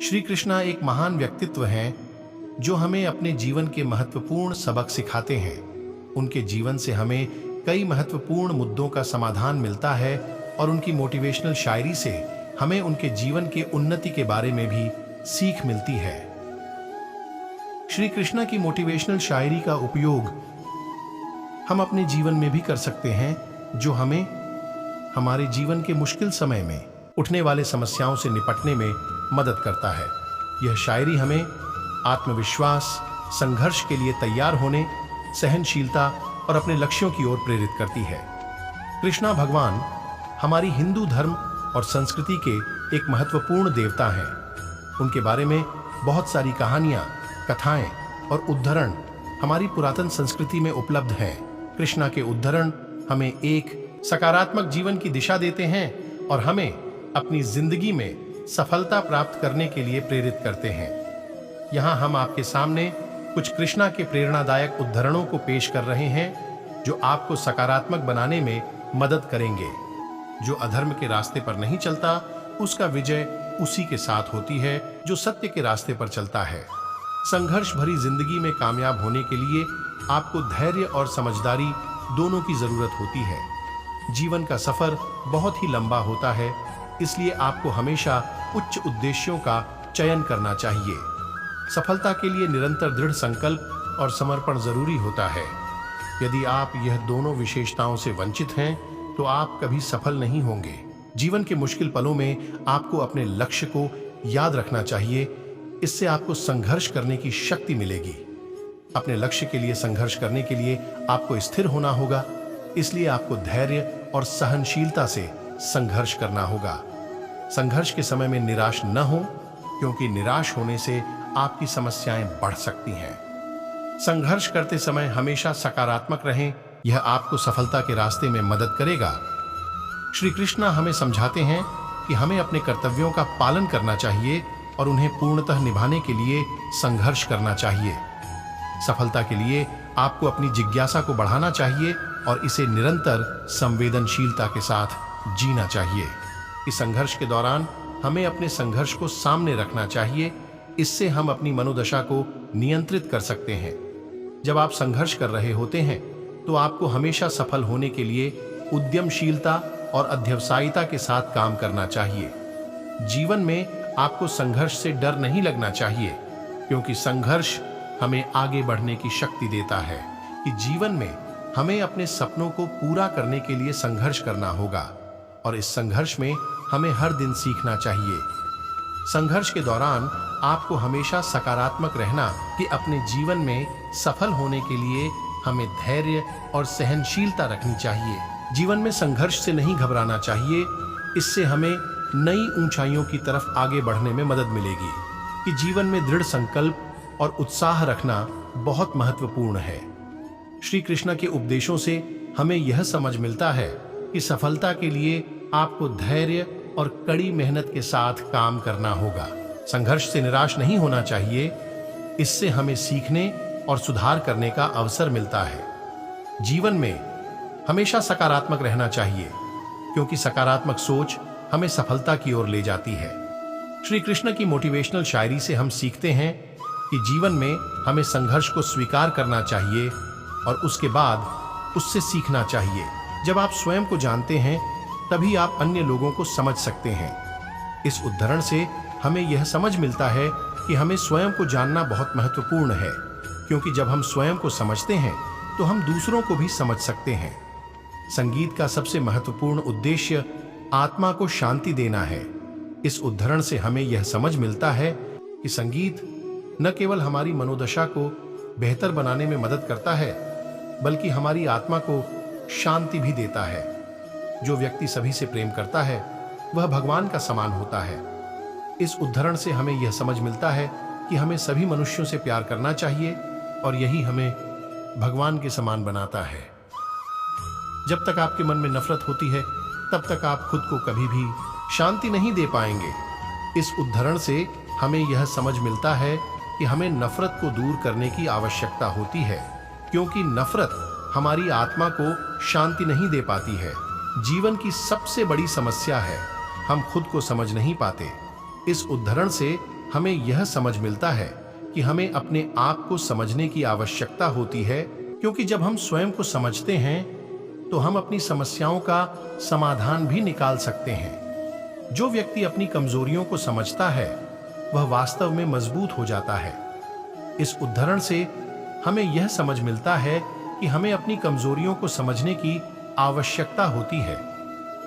श्री कृष्णा एक महान व्यक्तित्व हैं जो हमें अपने जीवन के महत्वपूर्ण सबक सिखाते हैं। उनके जीवन से हमें कई महत्वपूर्ण मुद्दों का समाधान मिलता है और उनकी मोटिवेशनल शायरी से हमें उनके जीवन के उन्नति के बारे में भी सीख मिलती है। श्री कृष्णा की मोटिवेशनल शायरी का उपयोग हम अपने जीवन में भी कर सकते हैं, जो हमें हमारे जीवन के मुश्किल समय में उठने वाले समस्याओं से निपटने में मदद करता है। यह शायरी हमें आत्मविश्वास, संघर्ष के लिए तैयार होने, सहनशीलता और अपने लक्ष्यों की ओर प्रेरित करती है। कृष्णा भगवान हमारी हिंदू धर्म और संस्कृति के एक महत्वपूर्ण देवता हैं। उनके बारे में बहुत सारी कहानियां, कथाएं और उद्धरण हमारी पुरातन संस्कृति में उपलब्ध हैं। कृष्णा के उद्धरण हमें एक सकारात्मक जीवन की दिशा देते हैं और हमें अपनी जिंदगी में सफलता प्राप्त करने के लिए प्रेरित करते हैं। यहाँ हम आपके सामने कुछ कृष्णा के प्रेरणादायक उद्धरणों को पेश कर रहे हैं जो आपको सकारात्मक बनाने में मदद करेंगे। जो अधर्म के रास्ते पर नहीं चलता, उसका विजय उसी के साथ होती है जो सत्य के रास्ते पर चलता है। संघर्ष भरी जिंदगी में कामयाब होने के लिए आपको धैर्य और समझदारी दोनों की जरूरत होती है। जीवन का सफर बहुत ही लंबा होता है, इसलिए आपको हमेशा उच्च उद्देश्यों का चयन करना चाहिए। सफलता के लिए निरंतर दृढ़ संकल्प और समर्पण जरूरी होता है। यदि आप यह दोनों विशेषताओं से वंचित हैं, तो आप कभी सफल नहीं होंगे। जीवन के मुश्किल पलों में आपको अपने लक्ष्य को याद रखना चाहिए। इससे आपको संघर्ष करने की शक्ति मिलेगी। अपने लक्ष्य के लिए संघर्ष करने के लिए आपको स्थिर होना होगा, इसलिए आपको धैर्य और सहनशीलता से संघर्ष करना होगा। संघर्ष के समय में निराश न हो, क्योंकि निराश होने से आपकी समस्याएं बढ़ सकती हैं। संघर्ष करते समय हमेशा सकारात्मक रहें, यह आपको सफलता के रास्ते में मदद करेगा। श्री कृष्णा हमें समझाते हैं कि हमें अपने कर्तव्यों का पालन करना चाहिए और उन्हें पूर्णतः निभाने के लिए संघर्ष करना चाहिए। सफलता के लिए आपको अपनी जिज्ञासा को बढ़ाना चाहिए और इसे निरंतर संवेदनशीलता के साथ जीना चाहिए। इस संघर्ष के दौरान हमें अपने संघर्ष को सामने रखना चाहिए। इससे हम अपनी मनोदशा को नियंत्रित कर सकते हैं। जब आप संघर्ष कर रहे होते हैं, तो आपको हमेशा सफल होने के लिए उद्यमशीलता और अध्यवसायिता के साथ काम करना चाहिए। जीवन में आपको संघर्ष से डर नहीं लगना चाहिए, क्योंकि संघर्ष हमें आगे बढ़ने की शक्ति देता है। कि जीवन में हमें अपने सपनों को पूरा करने के लिए संघर्ष करना होगा और इस संघर्ष में हमें हर दिन सीखना चाहिए। संघर्ष के दौरान आपको हमेशा सकारात्मक रहना कि अपने जीवन में सफल होने के लिए हमें धैर्य और सहनशीलता रखनी चाहिए। जीवन में संघर्ष से नहीं घबराना चाहिए, इससे हमें नई ऊंचाइयों की तरफ आगे बढ़ने में मदद मिलेगी। कि जीवन में दृढ़ संकल्प और उत्साह रखना बहुत महत्वपूर्ण है। श्री कृष्ण के उपदेशों से हमें यह समझ मिलता है कि सफलता के लिए आपको धैर्य और कड़ी मेहनत के साथ काम करना होगा। संघर्ष से निराश नहीं होना चाहिए, इससे हमें सीखने और सुधार करने का अवसर मिलता है। जीवन में हमेशा सकारात्मक रहना चाहिए, क्योंकि सकारात्मक सोच हमें सफलता की ओर ले जाती है। श्री कृष्ण की मोटिवेशनल शायरी से हम सीखते हैं कि जीवन में हमें संघर्ष को स्वीकार करना चाहिए और उसके बाद उससे सीखना चाहिए। जब आप स्वयं को जानते हैं, तभी आप अन्य लोगों को समझ सकते हैं। इस उद्धरण से हमें यह समझ मिलता है कि हमें स्वयं को जानना बहुत महत्वपूर्ण है, क्योंकि जब हम स्वयं को समझते हैं, तो हम दूसरों को भी समझ सकते हैं। संगीत का सबसे महत्वपूर्ण उद्देश्य आत्मा को शांति देना है। इस उद्धरण से हमें यह समझ मिलता है कि संगीत न केवल हमारी मनोदशा को बेहतर बनाने में मदद करता है, बल्कि हमारी आत्मा को शांति भी देता है। जो व्यक्ति सभी से प्रेम करता है, वह भगवान का समान होता है। इस उद्धरण से हमें यह समझ मिलता है कि हमें सभी मनुष्यों से प्यार करना चाहिए और यही हमें भगवान के समान बनाता है। जब तक आपके मन में नफरत होती है, तब तक आप खुद को कभी भी शांति नहीं दे पाएंगे। इस उद्धरण से हमें यह समझ मिलता है कि हमें नफरत को दूर करने की आवश्यकता होती है, क्योंकि नफरत हमारी आत्मा को शांति नहीं दे पाती है। जीवन की सबसे बड़ी समस्या है हम खुद को समझ नहीं पाते। इस उद्धरण से हमें यह समझ मिलता है कि हमें अपने आप को समझने की आवश्यकता होती है, क्योंकि जब हम स्वयं को समझते हैं तो हम अपनी समस्याओं का समाधान भी निकाल सकते हैं। जो व्यक्ति अपनी कमजोरियों को समझता है वह वास्तव में मजबूत हो जाता है। इस उदाहरण से हमें यह समझ मिलता है कि हमें अपनी कमजोरियों को समझने की आवश्यकता होती है,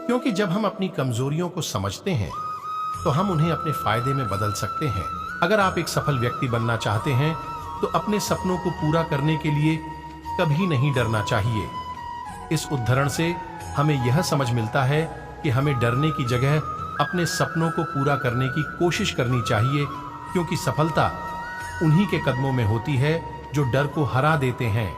क्योंकि जब हम अपनी कमजोरियों को समझते हैं तो हम उन्हें अपने फायदे में बदल सकते हैं। अगर आप एक सफल व्यक्ति बनना चाहते हैं तो अपने सपनों को पूरा करने के लिए कभी नहीं डरना चाहिए। इस उदाहरण से हमें यह समझ मिलता है कि हमें डरने की जगह अपने सपनों को पूरा करने की कोशिश करनी चाहिए, क्योंकि सफलता उन्हीं के कदमों में होती है जो डर को हरा देते हैं।